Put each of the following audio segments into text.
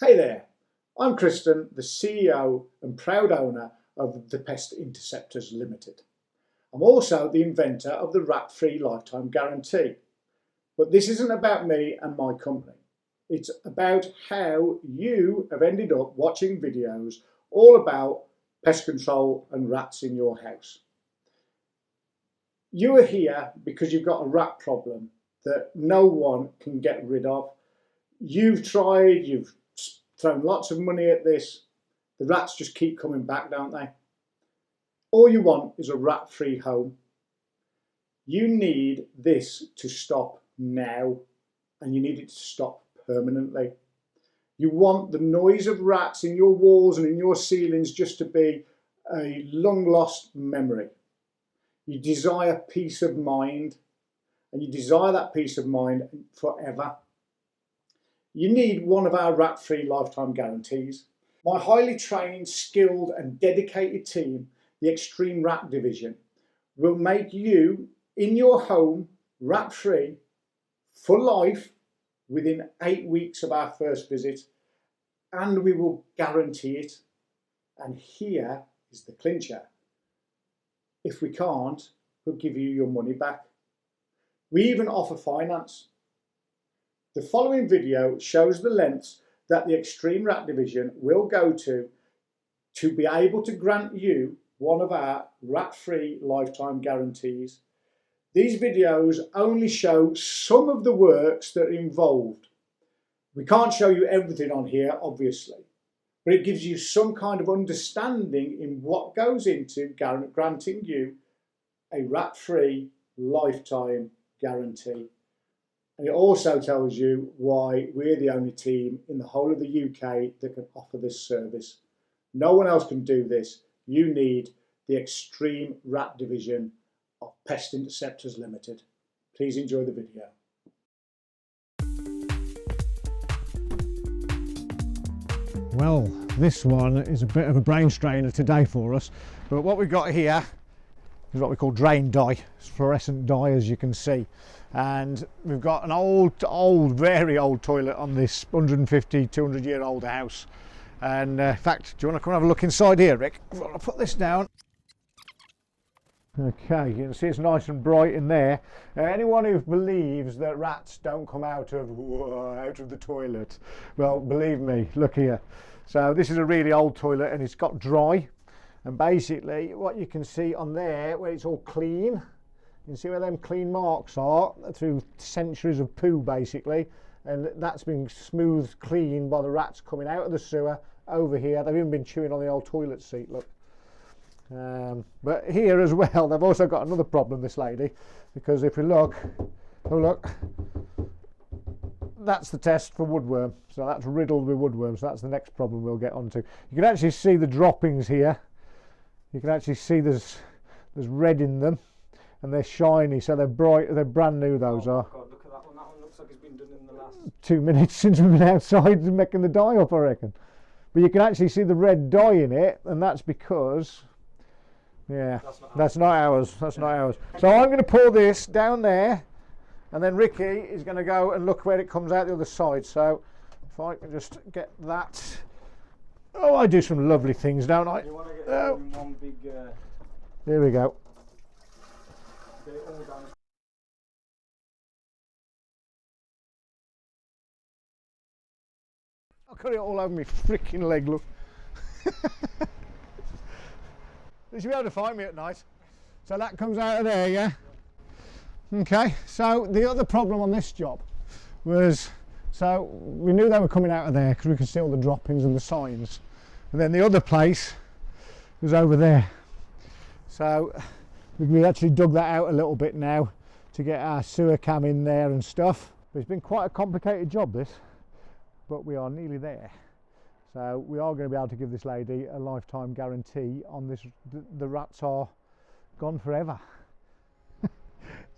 Hey there, I'm Kristen, the CEO and proud owner of the Pest Interceptors Limited. I'm also the inventor of the rat-free lifetime guarantee. But this isn't about me and my company. It's about how you have ended up watching videos all about pest control and rats in your house. You are here because you've got a rat problem that no one can get rid of. You've tried, you've thrown lots of money at this. The rats just keep coming back, don't they? All you want is a rat-free home. You need this to stop now, and you need it to stop permanently. You want the noise of rats in your walls and in your ceilings just to be a long-lost memory. You desire peace of mind, and you desire that peace of mind forever. You need one of our rat-free lifetime guarantees. My highly trained, skilled and dedicated team, the Extreme Rat Division, will make you in your home rat-free for life within 8 weeks of our first visit, and we will guarantee it. And here is the clincher. If we can't, we'll give you your money back. We even offer finance. The following video shows the lengths that the Extreme Rat Division will go to be able to grant you one of our rat-free lifetime guarantees. These videos only show some of the works that are involved. We can't show you everything on here, obviously, but it gives you some kind of understanding in what goes into granting you a rat-free lifetime guarantee. And it also tells you why we're the only team in the whole of the UK that can offer this service. No one else can do this. You need the Extreme Rat Division of Pest Interceptors Limited. Please enjoy the video. Well, this one is a bit of a brain strainer today for us, but what we've got here is what we call drain dye. It's fluorescent dye, as you can see, and we've got an very old toilet on this 150-200-year-old house. And in fact, do you want to come and have a look inside here, Rick? I'll put this down. Okay, you can see it's nice and bright in there. Anyone who believes that rats don't come out of the toilet, well, believe me, look here. So this is a really old toilet and it's got dry, and basically what you can see on there where it's all clean, you can see where them clean marks are through centuries of poo basically, and that's been smoothed clean by the rats coming out of the sewer over here. They've even been chewing on the old toilet seat, look. But here as well, they've also got another problem, this lady, because if you look, oh look, that's the test for woodworm. So that's riddled with woodworm, so that's the next problem we'll get onto. You can actually see the droppings here. You can actually see there's red in them, and they're shiny, so they're bright, they're brand new, those are. God, look at that one. That one looks like it's been done in the last 2 minutes since we've been outside making the dye up, I reckon. But you can actually see the red dye in it, and that's because, yeah, that's not ours. That's not ours. So I'm going to pour this down there, and then Ricky is going to go and look where it comes out the other side. So if I can just get that. Oh, I do some lovely things, don't I? You want to get it in one big. There we go. Get it all down. I've got it all over my freaking leg, look. You should be able to find me at night. So that comes out of there, yeah? Okay, so the other problem on this job was, so we knew they were coming out of there because we could see all the droppings and the signs. And then the other place was over there. So we actually dug that out a little bit now to get our sewer cam in there and stuff. But it's been quite a complicated job, this, but we are nearly there. So we are going to be able to give this lady a lifetime guarantee on this. The rats are gone forever.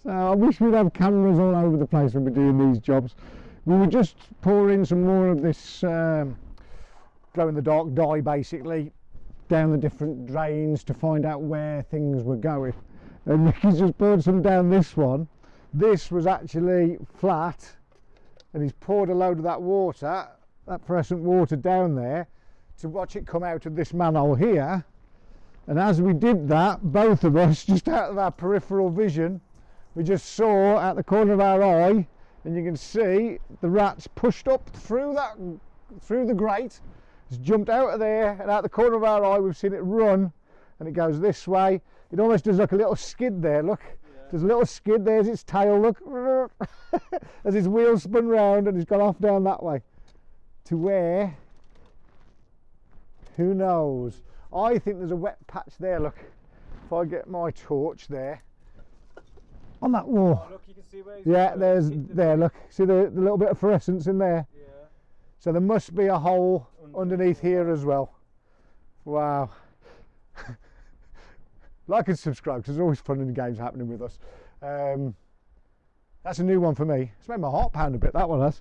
So I wish we'd have cameras all over the place when we're doing these jobs. We would just pour in some more of this glow-in-the-dark dye basically down the different drains to find out where things were going. And Ricky's just poured some down this one. This was actually flat, and he's poured a load of that water that fluorescent water down there to watch it come out of this manhole here. And as we did that, both of us, just out of our peripheral vision, we just saw at the corner of our eye, and you can see the rats pushed up through the grate. It's jumped out of there, and out the corner of our eye we've seen it run, and it goes this way. It almost does like a little skid there, look. Yeah. There's a little skid, there's its tail, look. As its wheels spun round and it's gone off down that way. To where? Who knows? I think there's a wet patch there, look. If I get my torch there. On that wall. Oh, look, you can see where there, look. See the little bit of fluorescence in there? Yeah. So there must be a hole underneath here as well. Wow. Like and subscribe, because there's always fun and games happening with us. That's a new one for me. It's made my heart pound a bit, that one has.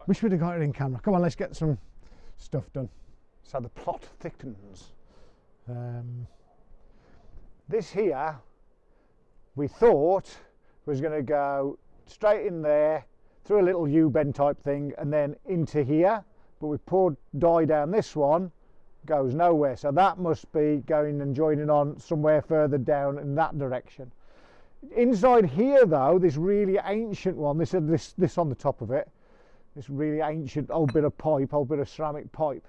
Wish we'd have got it in camera. Come on, let's get some stuff done. So the plot thickens. This here, we thought was going to go straight in there, through a little U-bend type thing, and then into here. But we poured dye down this one, goes nowhere. So that must be going and joining on somewhere further down in that direction. Inside here though, this really ancient one, this on the top of it, this really ancient old bit of pipe, old bit of ceramic pipe.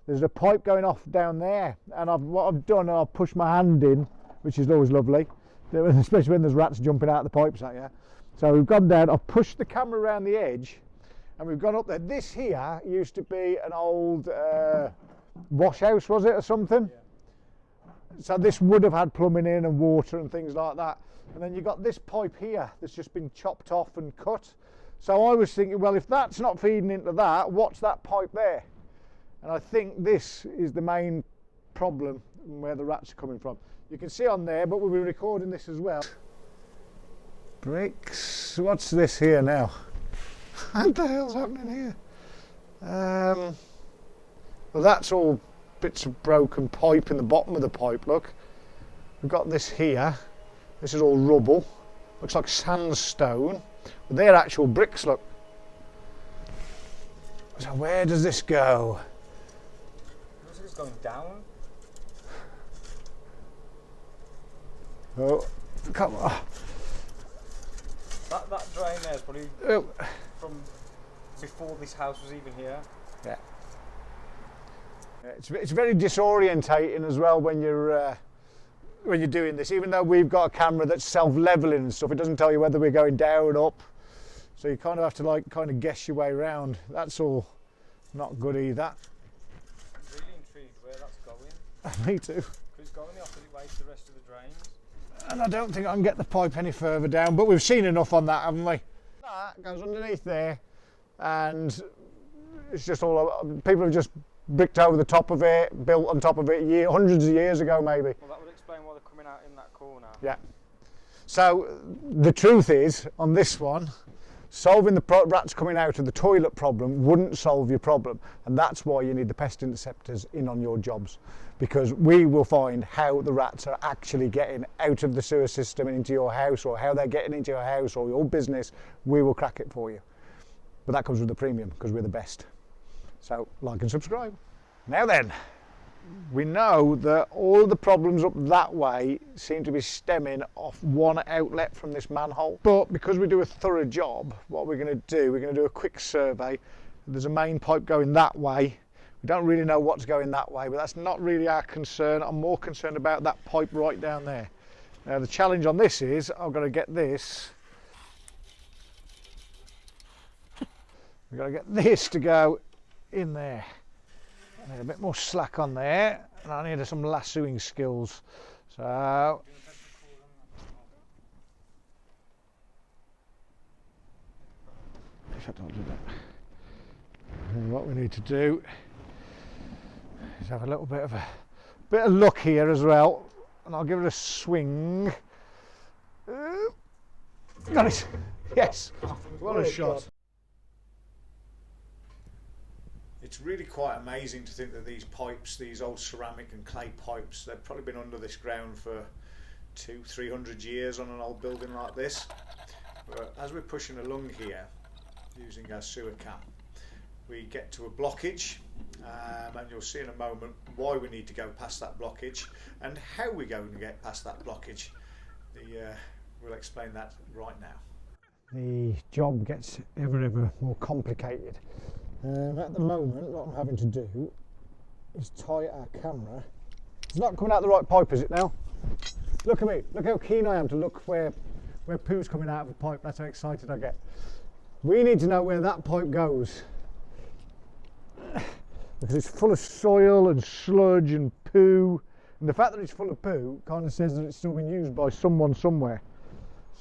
There's a pipe going off down there, and what I've done, I've pushed my hand in, which is always lovely, especially when there's rats jumping out of the pipes at you. So we've gone down, I've pushed the camera around the edge, and we've gone up there. This here used to be an old wash house, was it, or something? Yeah. So this would have had plumbing in and water and things like that. And then you've got this pipe here that's just been chopped off and cut. So I was thinking, well, if that's not feeding into that, what's that pipe there? And I think this is the main problem where the rats are coming from. You can see on there, but we'll be recording this as well. Bricks. What's this here now? What the hell's happening here? Well, that's all bits of broken pipe in the bottom of the pipe, look. We've got this here. This is all rubble. Looks like sandstone. But they're actual bricks, look. So where does this go? Looks like it's going down. Oh, come on. That drain there is probably from before this house was even here. Yeah. It's very disorientating as well when you're doing this. Even though we've got a camera that's self-leveling and stuff, it doesn't tell you whether we're going down or up. So you kind of have to kind of guess your way around. That's all not good either. I'm really intrigued where that's going. Me too. Because it's going the opposite way to the rest of the drains. And I don't think I can get the pipe any further down, but we've seen enough on that, haven't we? That goes underneath there, and it's just all, people have just bricked over the top of it, built on top of it hundreds of years ago maybe. Well, that would explain why they're coming out in that corner. Yeah. So the truth is, on this one, solving the rats coming out of the toilet problem wouldn't solve your problem, and that's why you need the pest interceptors in on your jobs, because we will find how the rats are actually getting out of the sewer system and into your house, or how they're getting into your house or your business. We will crack it for you, but that comes with the premium because we're the best. So like and subscribe. Now then, we know that all of the problems up that way seem to be stemming off one outlet from this manhole. But because we do a thorough job, what we're going to do, we're going to do a quick survey. There's a main pipe going that way. We don't really know what's going that way, but that's not really our concern. I'm more concerned about that pipe right down there. Now the challenge on this is, I've got to get this. We've got to get this to go in there. I need a bit more slack on there, and I need some lassoing skills. So if I don't do that, and what we need to do is have a little bit of luck here as well, and I'll give it a swing. Got it. Yes. What a shot. It's really quite amazing to think that these pipes, these old ceramic and clay pipes, they've probably been under this ground for 200-300 years on an old building like this. But as we're pushing along here, using our sewer cap, we get to a blockage, and you'll see in a moment why we need to go past that blockage and how we're going to get past that blockage. We'll explain that right now. The job gets ever more complicated. At the moment, what I'm having to do is tie our camera. It's not coming out the right pipe, is it now? Look at me, look how keen I am to look where poo's coming out of a pipe. That's how excited I get. We need to know where that pipe goes, because it's full of soil and sludge and poo, and the fact that it's full of poo kind of says that it's still been used by someone somewhere.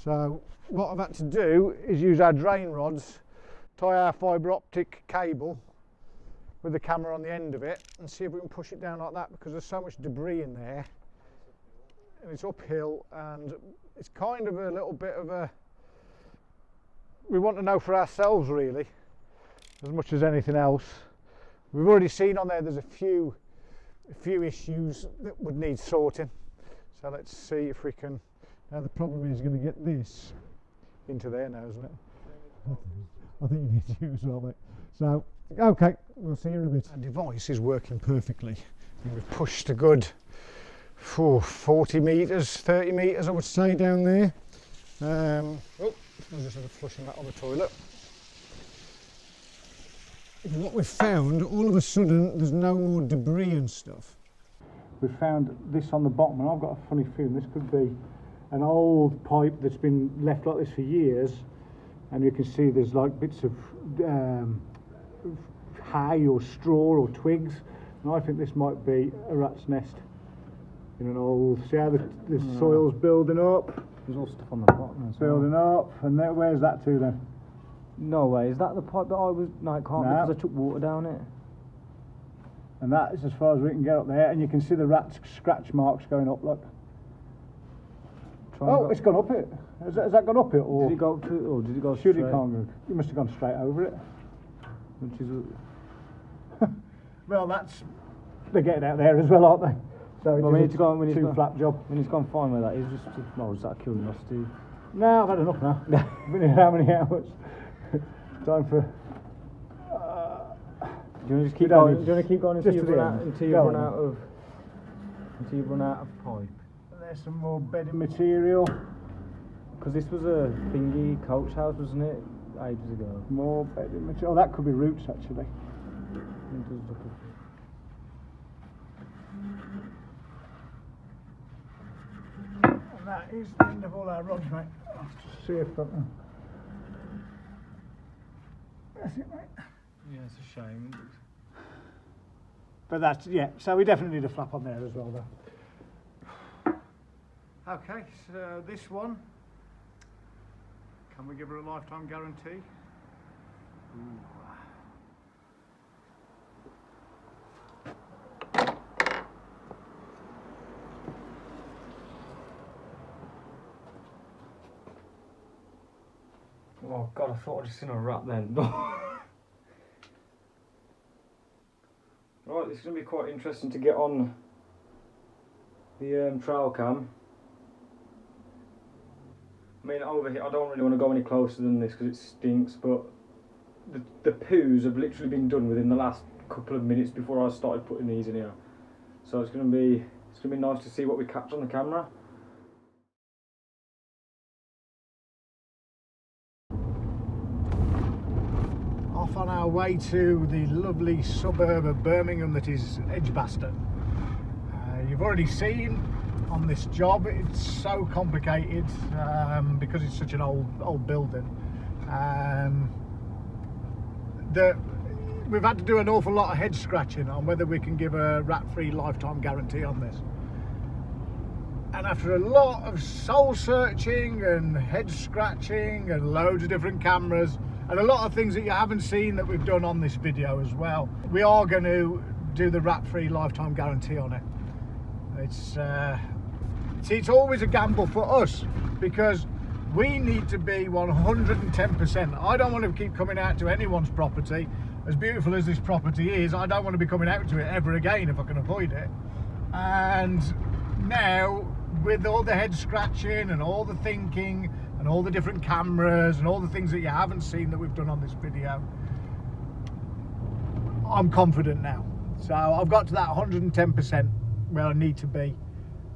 So what I've had to do is use our drain rods, tie our fibre optic cable with the camera on the end of it, and see if we can push it down like that, because there's so much debris in there and it's uphill, and it's kind of a little bit of a, we want to know for ourselves really as much as anything else. We've already seen on there there's a few issues that would need sorting, so let's see if we can. Now the problem is going to get this into there now, isn't it? I think you need to as well, mate. So okay, we'll see you in a bit. Our device is working perfectly. We've pushed a good 40 metres, 30 metres I would say down there. I'm just flushing that on the toilet. And what we've found, all of a sudden there's no more debris and stuff. We've found this on the bottom, and I've got a funny feeling this could be an old pipe that's been left like this for years, and you can see there's like bits of hay or straw or twigs, and I think this might be a rat's nest in an old, see how the soil's building up? There's all stuff on the bottom as well. Building up, and there, where's that to then? No way, is that the pipe that I was, no it can't be, because I took water down it. And that is as far as we can get up there, and you can see the rat scratch marks going up, look. It's gone up it. Has that gone up it? Or did it go up to, or did it go should straight? It can't go. You must have gone straight over it. Which is well, they're getting out there as well, aren't they? So well, we need to go on, flap job. When he's gone fine with that, he's just no, is that a curiosity? No, I've had enough now. Been here how many hours? Time for. Do you want to just keep going? Do you want to keep going until you run out of pipe? There's some more bedding material. Because this was a thingy coach house, wasn't it? Ages ago. More bedding material. Oh, that could be roots actually. It does look and that is the end of all our rods, mate. I'll just see if that. That's it, mate. yeah, it's a shame. But that's, yeah, so we definitely need a flap on there as well, though. Okay, so this one, can we give her a lifetime guarantee? Ooh. Oh god, I thought I'd just seen a rat then. Right, this is going to be quite interesting to get on the trail cam. I mean, over here, I don't really want to go any closer than this because it stinks, but the poos have literally been done within the last couple of minutes before I started putting these in here. So it's going to be nice to see what we catch on the camera. Off on our way to the lovely suburb of Birmingham that is Edgbaston. You've already seen on this job it's so complicated because it's such an old building that we've had to do an awful lot of head scratching on whether we can give a rat-free lifetime guarantee on this. And after a lot of soul searching and head scratching and loads of different cameras and a lot of things that you haven't seen that we've done on this video as well, we are going to do the rat-free lifetime guarantee on it. It's always a gamble for us because we need to be 110%. I don't want to keep coming out to anyone's property. As beautiful as this property is, I don't want to be coming out to it ever again if I can avoid it. And now, with all the head scratching and all the thinking and all the different cameras and all the things that you haven't seen that we've done on this video, I'm confident now. So I've got to that 110% where I need to be,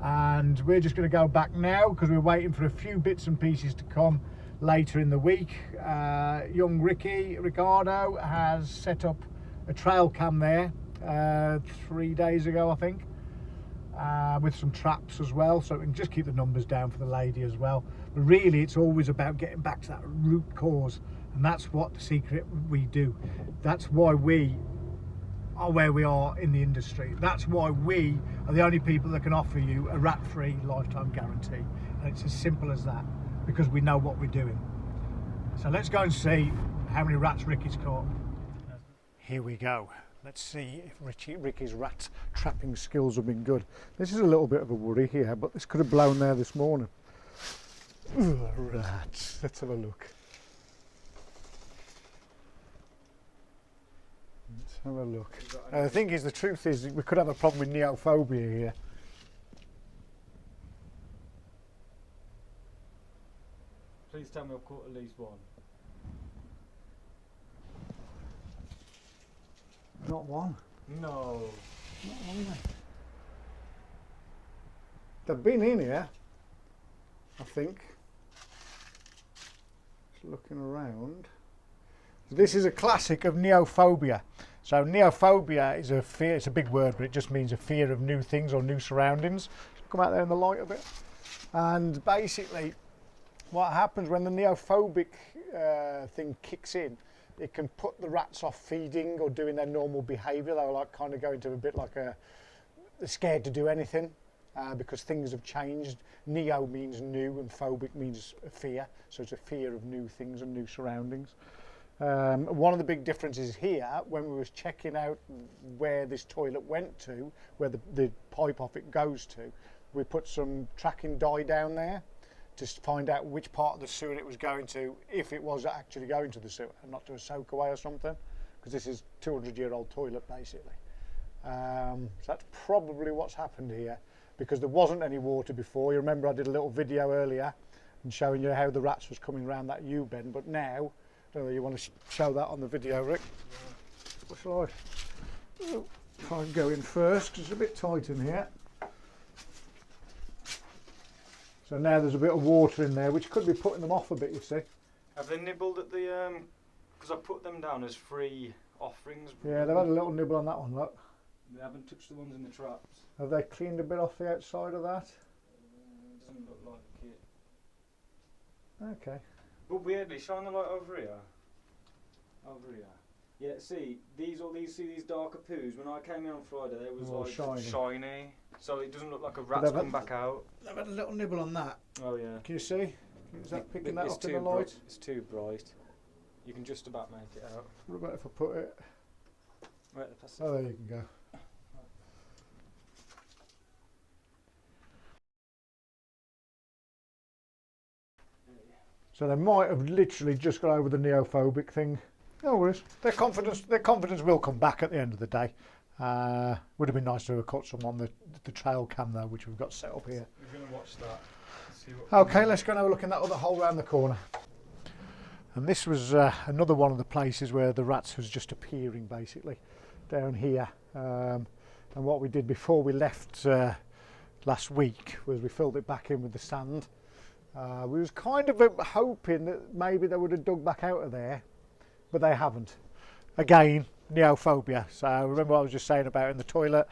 and we're just going to go back now because we're waiting for a few bits and pieces to come later in the week. Young Ricardo has set up a trail cam there 3 days ago, I think, with some traps as well, so we can just keep the numbers down for the lady as well. But really it's always about getting back to that root cause, and that's what the secret we do. That's why we are where we are in the industry. That's why we are the only people that can offer you a rat-free lifetime guarantee, and it's as simple as that, because we know what we're doing. So let's go and see how many rats Ricky's caught. Here we go. Let's see if Ricky's rat trapping skills have been good. This is a little bit of a worry here, but this could have blown there this morning. Ugh, rats. Let's have a look. Let's have a look. The thing is, the truth is, we could have a problem with neophobia here. Please tell me I've caught at least one. Not one. No. Not one, mate. They've been in here, I think. Just looking around. This is a classic of neophobia. So neophobia is a fear, it's a big word, but it just means a fear of new things or new surroundings. Come out there in the light a bit. And basically, what happens when the neophobic thing kicks in, it can put the rats off feeding or doing their normal behaviour. They'll like kind of go into a bit like they're scared to do anything because things have changed. Neo means new and phobic means fear, so it's a fear of new things and new surroundings. One of the big differences here, when we was checking out where this toilet went to, where the pipe off it goes to, we put some tracking dye down there to find out which part of the sewer it was going to, if it was actually going to the sewer and not to a soak away or something, because this is 200-year-old toilet basically. So that's probably what's happened here, because there wasn't any water before. You remember I did a little video earlier and showing you how the rats was coming around that U-bend, but now, I don't know, you want to show that on the video, Rick? Yeah. What shall I try and go in first, because it's a bit tight in here. So now there's a bit of water in there, which could be putting them off a bit, you see. Have they nibbled at the, because I put them down as free offerings. Yeah, they've had a little nibble on that one, look. They haven't touched the ones in the traps. Have they cleaned a bit off the outside of that? Doesn't look like it. Okay. But weirdly, shine the light over here. Over here. Yeah, see, these darker poos, when I came in on Friday, they was all like shiny. So it doesn't look like a But rat's come back out. They've had a little nibble on that. Oh yeah. Can you see? Is that picking that It's up in the light? It's too bright. You can just about make it out. What about if I put it? Right, pass it. Oh, there you can go. So they might have literally just got over the neophobic thing. No worries. Their confidence will come back at the end of the day. Would have been nice to have caught some on the trail cam though, which we've got set up here. We're going to watch that. See what Okay, let's go and have a look in that other hole round the corner. And this was another one of the places where the rats was just appearing basically, down here. And what we did before we left last week was we filled it back in with the sand. We was kind of hoping that maybe they would have dug back out of there, but they haven't. Again, neophobia. So remember what I was just saying about in the toilet.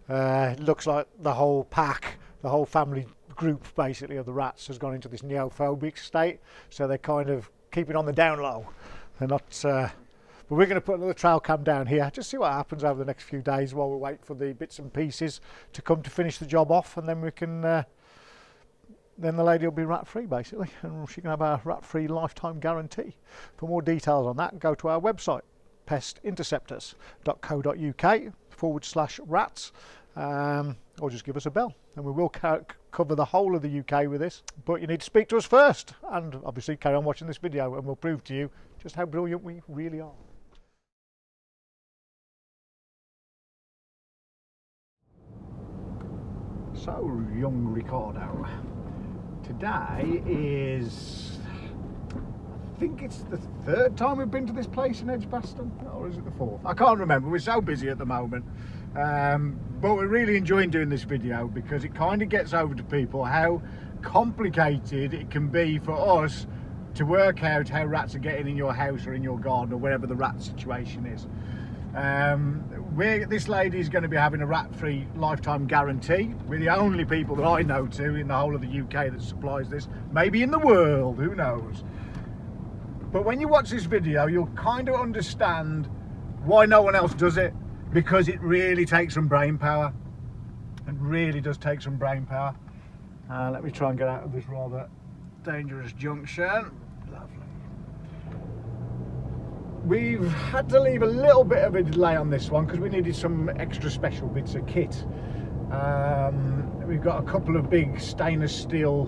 It looks like the whole pack, the whole family group basically of the rats has gone into this neophobic state. So they're kind of keeping on the down low. They're not. But we're going to put another trail cam down here, just see what happens over the next few days while we wait for the bits and pieces to come to finish the job off, and then we can. Then the lady will be rat-free basically, and she can have a rat-free lifetime guarantee. For more details on that, go to our website, pestinterceptors.co.uk/rats, or just give us a bell, and we will cover the whole of the UK with this. But you need to speak to us first, and obviously carry on watching this video, and we'll prove to you just how brilliant we really are. So, young Ricardo. Today is, I think it's the third time we've been to this place in Edgbaston, or is it the fourth? I can't remember, we're so busy at the moment. But we're really enjoying doing this video because it kind of gets over to people how complicated it can be for us to work out how rats are getting in your house or in your garden or wherever the rat situation is. This lady is going to be having a rat-free lifetime guarantee. We're the only people that I know to in the whole of the UK that supplies this, maybe in the world, who knows. But when you watch this video, you'll kind of understand why no one else does it, because it really takes some brain power. It really does take some brain power. Let me try and get out of this rather dangerous junction. Lovely. We've had to leave a little bit of a delay on this one because we needed some extra special bits of kit. We've got a couple of big stainless steel,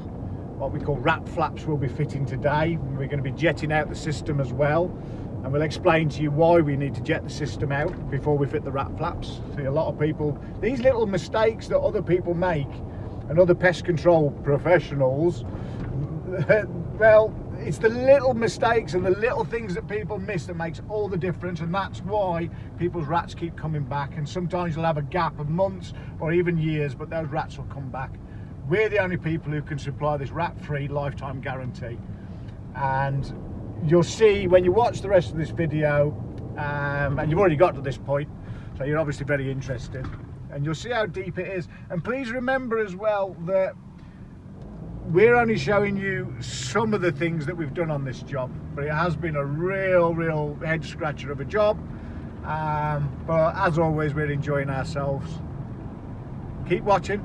what we call rat flaps, we'll be fitting today. We're going to be jetting out the system as well, and we'll explain to you why we need to jet the system out before we fit the rat flaps. See, a lot of people, these little mistakes that other people make and other pest control professionals, well, it's the little mistakes and the little things that people miss that makes all the difference, and that's why people's rats keep coming back. And sometimes you'll have a gap of months or even years, but those rats will come back. We're the only people who can supply this rat-free lifetime guarantee, and you'll see when you watch the rest of this video, and you've already got to this point, so you're obviously very interested, and you'll see how deep it is. And please remember as well that we're only showing you some of the things that we've done on this job, but it has been a real head scratcher of a job. But as always, we're enjoying ourselves. Keep watching,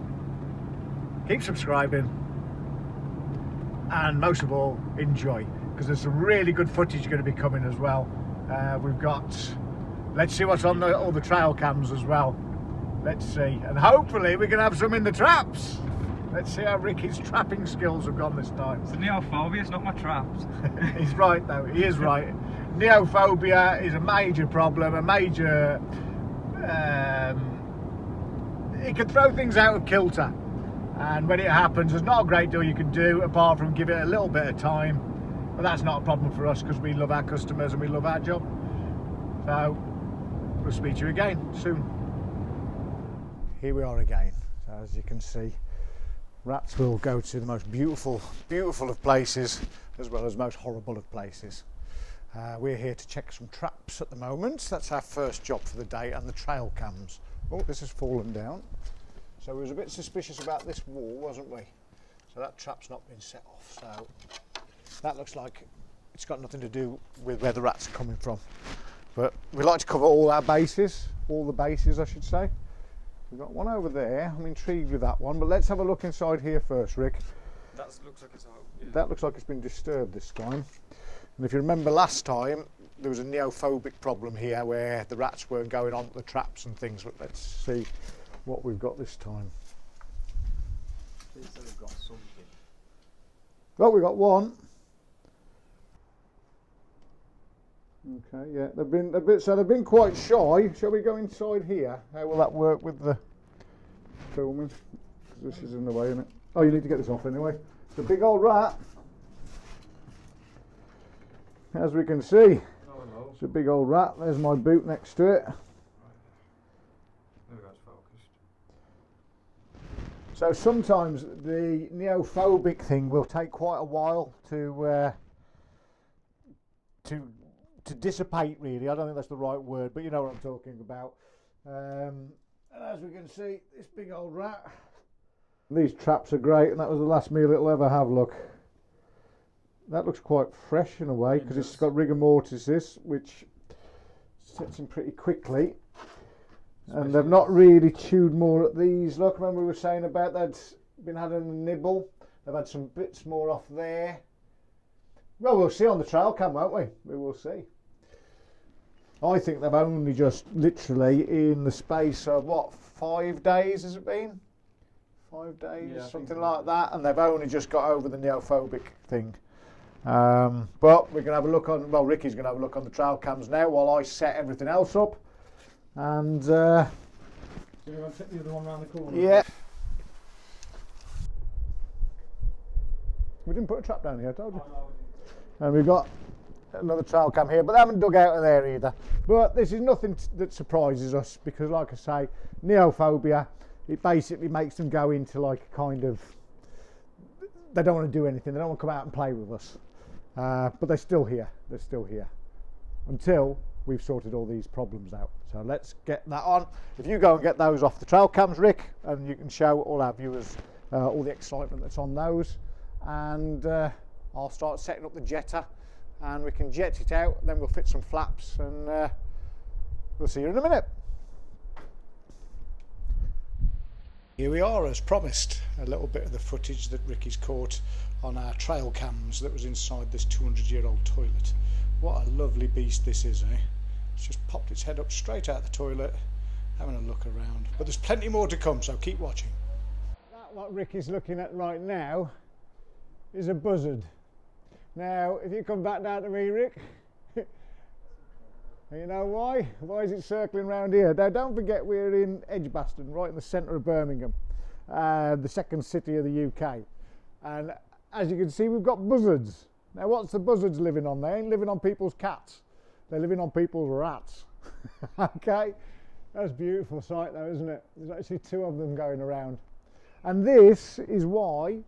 keep subscribing, and most of all, enjoy, because there's some really good footage going to be coming as well. We've got, let's see what's on all the trail cams as well. Let's see, and hopefully we can have some in the traps. Let's see how Ricky's trapping skills have gone this time. It's the neophobia, it's not my traps. He's right though, he is right. Neophobia is a major problem, a major... it can throw things out of kilter. And when it happens, there's not a great deal you can do apart from give it a little bit of time. But that's not a problem for us because we love our customers and we love our job. So, we'll speak to you again soon. Here we are again. So as you can see, rats will go to the most beautiful of places as well as most horrible of places. We're here to check some traps at the moment. That's our first job for the day, and the trail cams. Oh, this has fallen down. So we was a bit suspicious about this wall, wasn't we? So that trap's not been set off. So that looks like it's got nothing to do with where the rats are coming from. But we like to cover all our bases, all the bases I should say. We've got one over there. I'm intrigued with that one, but let's have a look inside here first, Rick. That looks like it's out. Yeah. That looks like it's been disturbed this time. And if you remember last time, there was a neophobic problem here where the rats weren't going on the traps and things. But let's see what we've got this time. They've got something. Well, we got one. Okay, yeah, they've been quite shy. Shall we go inside here? How will that work with the filming? 'Cause this is in the way, isn't it? Oh, you need to get this off anyway. It's a big old rat. As we can see, it's a big old rat. There's my boot next to it. There that's focused. So sometimes the neophobic thing will take quite a while to dissipate, really. I don't think that's the right word, but you know what I'm talking about. And as we can see, this big old rat. These traps are great, and that was the last meal it'll ever have. Look, that looks quite fresh in a way because it's got rigor mortis, this, which sets in pretty quickly. And they've not really chewed more at these. Look, remember we were saying about they'd been having a nibble. They've had some bits more off there. Well, we'll see on the trail cam, won't we? We will see. I think they've only just literally in the space of what, 5 days has it been? 5 days, yeah, something like that, and they've only just got over the neophobic thing. But we're going to have a look on, well, Ricky's going to have a look on the trail cams now while I set everything else up. And so you're going to take the other one round the corner? Yeah. We didn't put a trap down here, I told you. And we've got another trail cam here, but they haven't dug out of there either. But this is nothing that surprises us, because like I say, neophobia, it basically makes them go into like a kind of, they don't want to do anything, they don't want to come out and play with us. But they're still here, until we've sorted all these problems out. So let's get that on. If you go and get those off the trail cams, Rick, and you can show all our viewers all the excitement that's on those, and I'll start setting up the jetter, and we can jet it out, then we'll fit some flaps, and we'll see you in a minute. Here we are, as promised, a little bit of the footage that Ricky's caught on our trail cams that was inside this 200-year-old toilet. What a lovely beast this is, eh? It's just popped its head up straight out the toilet, having a look around. But there's plenty more to come, so keep watching. That what Ricky's looking at right now is a buzzard. Now, if you come back down to me, Rick, you know why? Why is it circling around here? Now, don't forget we're in Edgbaston, right in the centre of Birmingham, the second city of the UK. And as you can see, we've got buzzards. Now, what's the buzzards living on? They ain't living on people's cats. They're living on people's rats. Okay? That's a beautiful sight though, isn't it? There's actually two of them going around. And this is why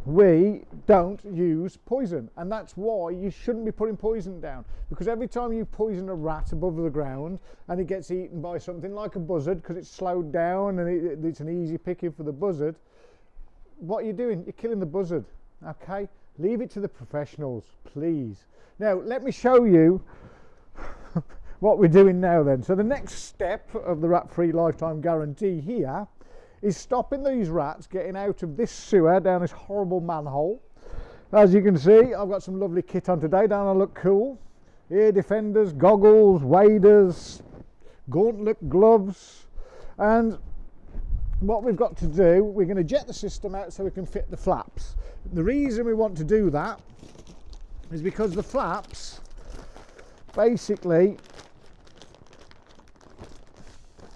we don't use poison, and that's why you shouldn't be putting poison down, because every time you poison a rat above the ground and it gets eaten by something like a buzzard, because it's slowed down and it's an easy picking for the buzzard, what are you doing? You're killing the buzzard. Okay, leave it to the professionals, please. Now let me show you what we're doing now then. So the next step of the rat-free lifetime guarantee here is stopping these rats getting out of this sewer down this horrible manhole. As you can see, I've got some lovely kit on today. Don't I look cool? Ear defenders, goggles, waders, gauntlet gloves, and what we've got to do, we're going to jet the system out so we can fit the flaps. The reason we want to do that is because the flaps basically,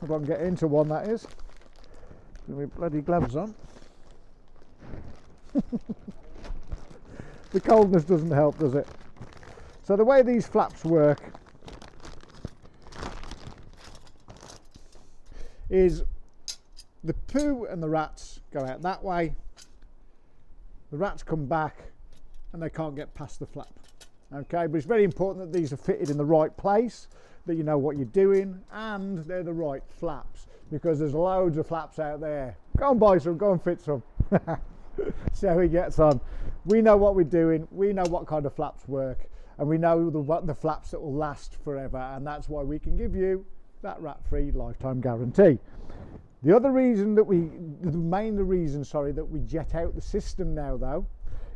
if I can get into one, that is, with my bloody gloves on. The coldness doesn't help, does it? So the way these flaps work is the poo and the rats go out that way, the rats come back and they can't get past the flap. Okay, but it's very important that these are fitted in the right place, that you know what you're doing, and they're the right flaps, because there's loads of flaps out there. Go and buy some, go and fit some. See how he gets on. We know what we're doing, we know what kind of flaps work, and we know the flaps that will last forever, and that's why we can give you that rat-free lifetime guarantee. The other reason that the main reason that we jet out the system now though,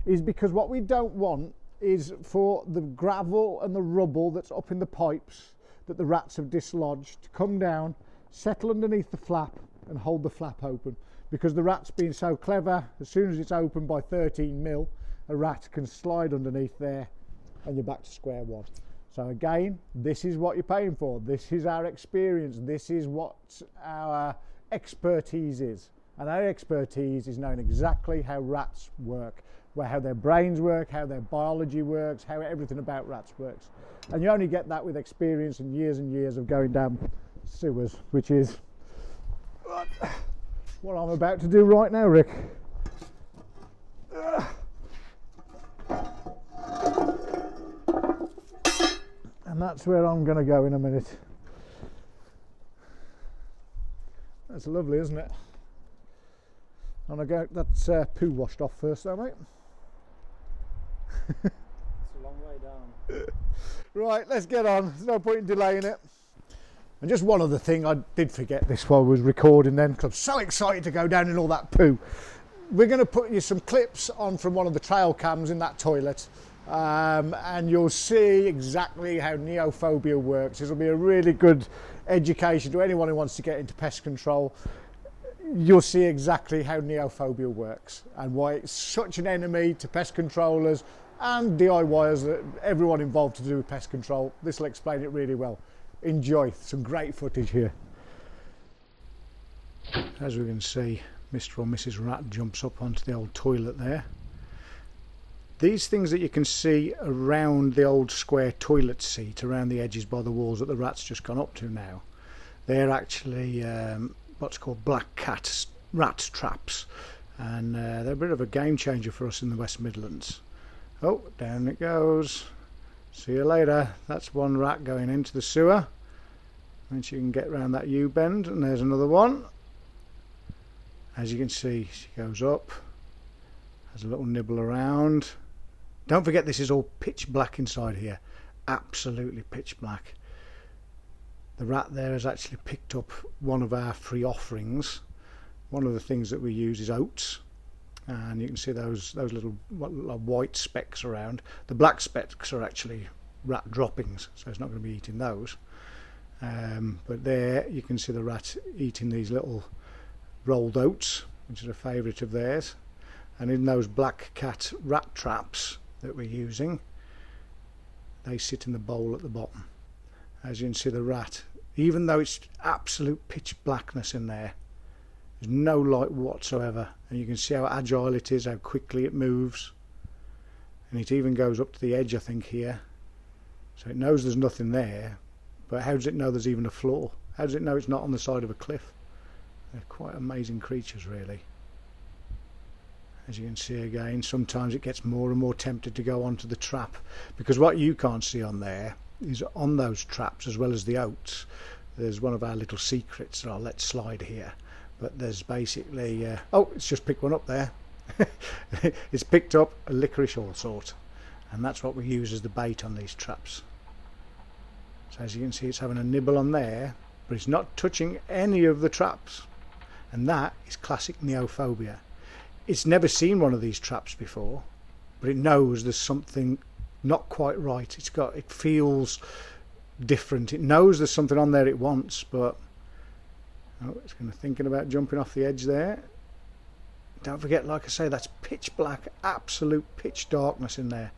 is because what we don't want is for the gravel and the rubble that's up in the pipes that the rats have dislodged to come down, settle underneath the flap and hold the flap open, because the rat's being so clever, as soon as it's open by 13 mil, a rat can slide underneath there and you're back to square one. So again, this is what you're paying for, this is our experience, this is what our expertise is, and our expertise is knowing exactly how rats work, how their brains work, how their biology works, how everything about rats works. And you only get that with experience and years of going down sewers, which is what I'm about to do right now, Rick. And that's where I'm going to go in a minute. That's lovely, isn't it? I'm going to get that poo washed off first though, mate. It's a long way down. Right, let's get on. There's no point in delaying it. And just one other thing, I did forget this while I was recording then, because I'm so excited to go down in all that poo. We're going to put you some clips on from one of the trail cams in that toilet, and you'll see exactly how neophobia works. This will be a really good education to anyone who wants to get into pest control. You'll see exactly how neophobia works and why it's such an enemy to pest controllers and DIYers, everyone involved to do with pest control. This will explain it really well. Enjoy, some great footage here. As we can see, Mr. or Mrs. Rat jumps up onto the old toilet there. These things that you can see around the old square toilet seat, around the edges by the walls that the rat's just gone up to now, they're actually what's called black cat rat traps, and they're a bit of a game changer for us in the West Midlands. Oh, down it goes. See you later. That's one rat going into the sewer. Once you can get round that U-bend, and there's another one. As you can see, she goes up, has a little nibble around. Don't forget, this is all pitch black inside here, absolutely pitch black. The rat there has actually picked up one of our free offerings. One of the things that we use is oats, and you can see those little white specks around. The black specks are actually rat droppings, so it's not going to be eating those. But there you can see the rat eating these little rolled oats, which is a favourite of theirs. And in those black cat rat traps that we're using, they sit in the bowl at the bottom. As you can see, the rat, even though it's absolute pitch blackness in there, there's no light whatsoever, and you can see how agile it is, how quickly it moves, and it even goes up to the edge, I think, here. So it knows there's nothing there, but how does it know there's even a floor? How does it know it's not on the side of a cliff? They're quite amazing creatures, really. As you can see again, sometimes it gets more and more tempted to go onto the trap, because what you can't see on there is on those traps, as well as the oats, there's one of our little secrets that I'll let slide here. But there's basically oh, it's just picked one up there. It's picked up a licorice allsort, and that's what we use as the bait on these traps. So as you can see, it's having a nibble on there, but it's not touching any of the traps, and that is classic neophobia. It's never seen one of these traps before, but it knows there's something not quite right. It feels different. It knows there's something on there it wants, but oh, it's going to thinking about jumping off the edge there. Don't forget, like I say, that's pitch black, absolute pitch darkness in there.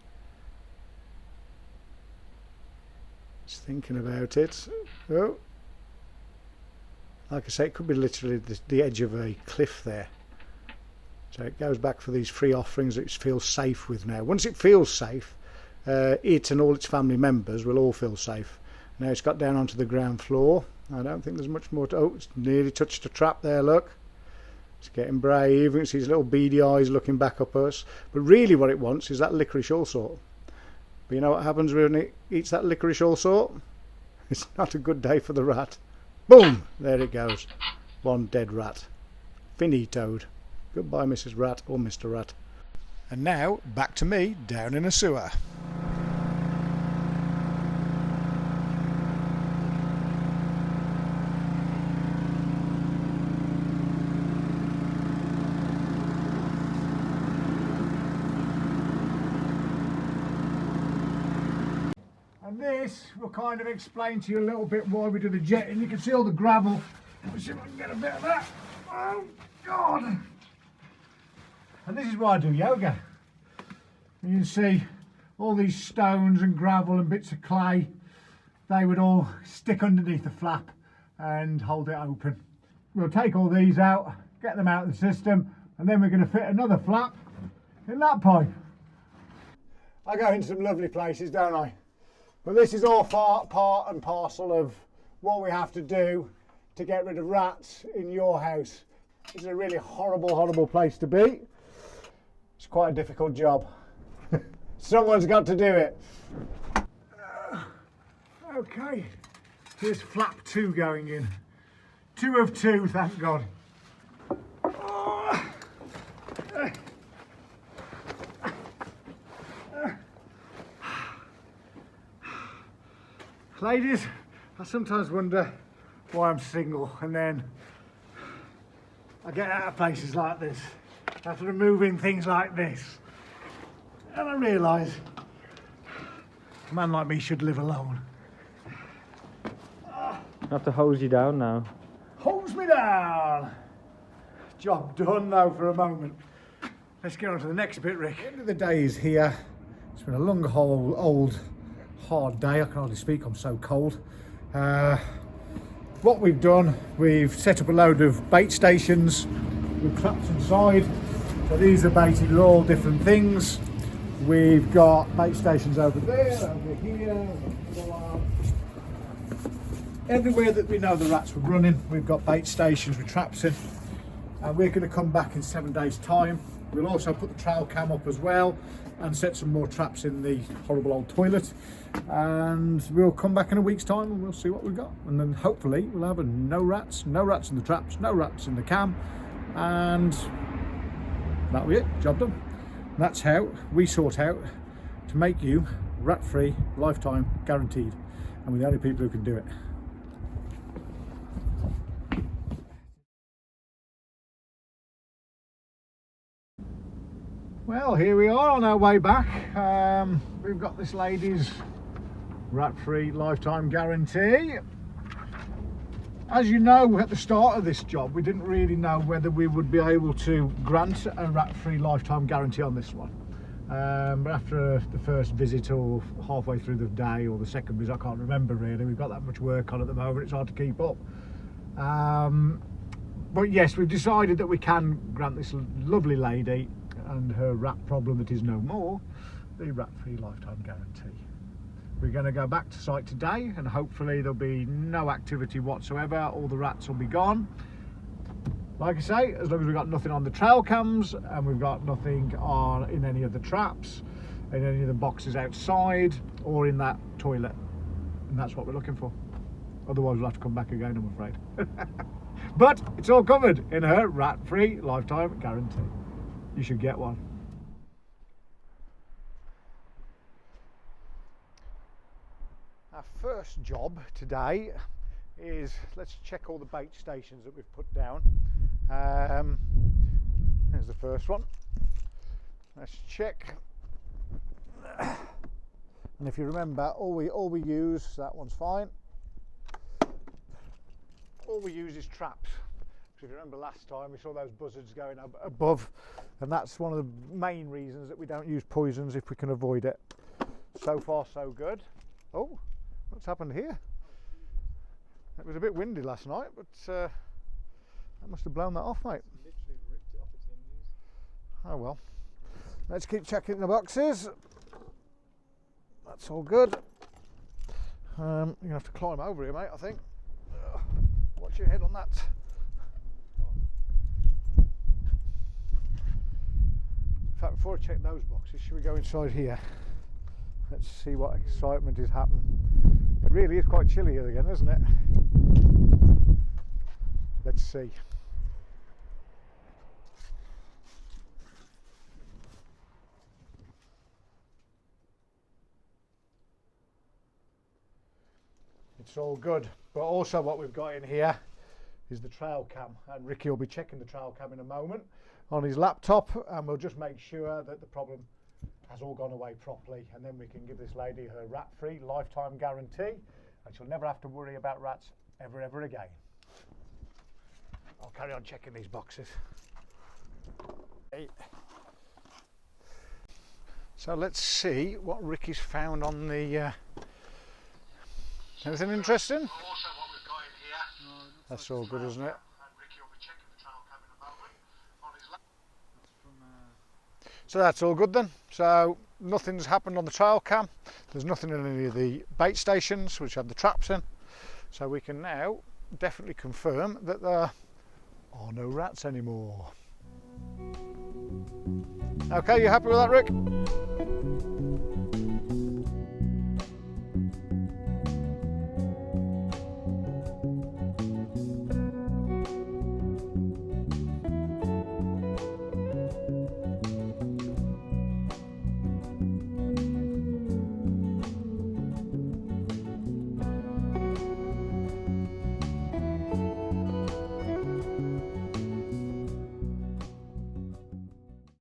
It's thinking about it. Oh, like I say, it could be literally the edge of a cliff there. So it goes back for these free offerings that it feels safe with now. Once it feels safe, it and all its family members will all feel safe. Now it's got down onto the ground floor. I don't think there's much more to... Oh, it's nearly touched a trap there, look. It's getting brave. You can see his little beady eyes looking back up at us. But really what it wants is that licorice allsort. But you know what happens when it eats that licorice allsort? It's not a good day for the rat. Boom! There it goes. One dead rat. Finitoed. Goodbye, Mrs. Rat or Mr. Rat. And now, back to me down in a sewer. And this will kind of explain to you a little bit why we do the jetting. You can see all the gravel. Let's see if I can get a bit of that. Oh, God! And this is why I do yoga. You can see all these stones and gravel and bits of clay. They would all stick underneath the flap and hold it open. We'll take all these out, get them out of the system, and then we're going to fit another flap in that pipe. I go into some lovely places, don't I? But this is all part and parcel of what we have to do to get rid of rats in your house. This is a really horrible, horrible place to be. It's quite a difficult job. Someone's got to do it. Okay, here's flap 2 going in. 2 of 2, thank God. Ladies, I sometimes wonder why I'm single, and then I get out of places like this, after removing things like this, and I realise a man like me should live alone. I have to hose you down now. Hose me down! Job done though for a moment. Let's get on to the next bit, Rick. The end of the day is here. It's been a long, old, hard day. I can hardly speak, I'm so cold. What we've done, we've set up a load of bait stations with traps inside. So these are baited with all different things. We've got bait stations over there, over here, everywhere that we know the rats were running, we've got bait stations with traps in. And we're going to come back in 7 days' time. We'll also put the trail cam up as well and set some more traps in the horrible old toilet. And we'll come back in a week's time and we'll see what we've got. And then hopefully we'll have no rats in the traps, no rats in the cam. And that'll be it, job done. And that's how we sort out to make you rat-free, lifetime guaranteed. And we're the only people who can do it. Well, here we are on our way back. We've got this lady's rat-free lifetime guarantee. As you know, at the start of this job, we didn't really know whether we would be able to grant a rat-free lifetime guarantee on this one. But after the first visit or halfway through the day or the second visit, I can't remember really, we've got that much work on at the moment, it's hard to keep up. But yes, we've decided that we can grant this lovely lady and her rat problem that is no more the rat-free lifetime guarantee. We're going to go back to site today and hopefully there'll be no activity whatsoever, all the rats will be gone. Like I say, as long as we've got nothing on the trail cams and we've got nothing on in any of the traps, in any of the boxes outside or in that toilet. And that's what we're looking for. Otherwise we'll have to come back again, I'm afraid. But it's all covered in her rat-free lifetime guarantee. You should get one. Our first job today is, let's check all the bait stations that we've put down. There's the first one. Let's check. And if you remember, all we use, that one's fine. All we use is traps. If you remember last time we saw those buzzards going above, and that's one of the main reasons that we don't use poisons if we can avoid it. So far so good. Oh, what's happened here? It was a bit windy last night, but that must have blown that off, mate. Literally ripped it off its hinges. Oh well. Let's keep checking the boxes. That's all good. You're going to have to climb over here, mate, I think. Watch your head on that. In fact, before I check those boxes, should we go inside here? Let's see what excitement is happening. It really is quite chilly here again, isn't it? Let's see. It's all good, but also what we've got in here is the trail cam, and Ricky will be checking the trail cam in a moment on his laptop, and we'll just make sure that the problem has all gone away properly, and then we can give this lady her rat-free lifetime guarantee, and she'll never have to worry about rats ever again. I'll carry on checking these boxes. So let's see what Ricky's found on the anything interesting? Also what we've got in here. That's all good, isn't it? So that's all good then. So nothing's happened on the trail cam. There's nothing in any of the bait stations which have the traps in. So we can now definitely confirm that there are no rats anymore. Okay, you happy with that, Rick?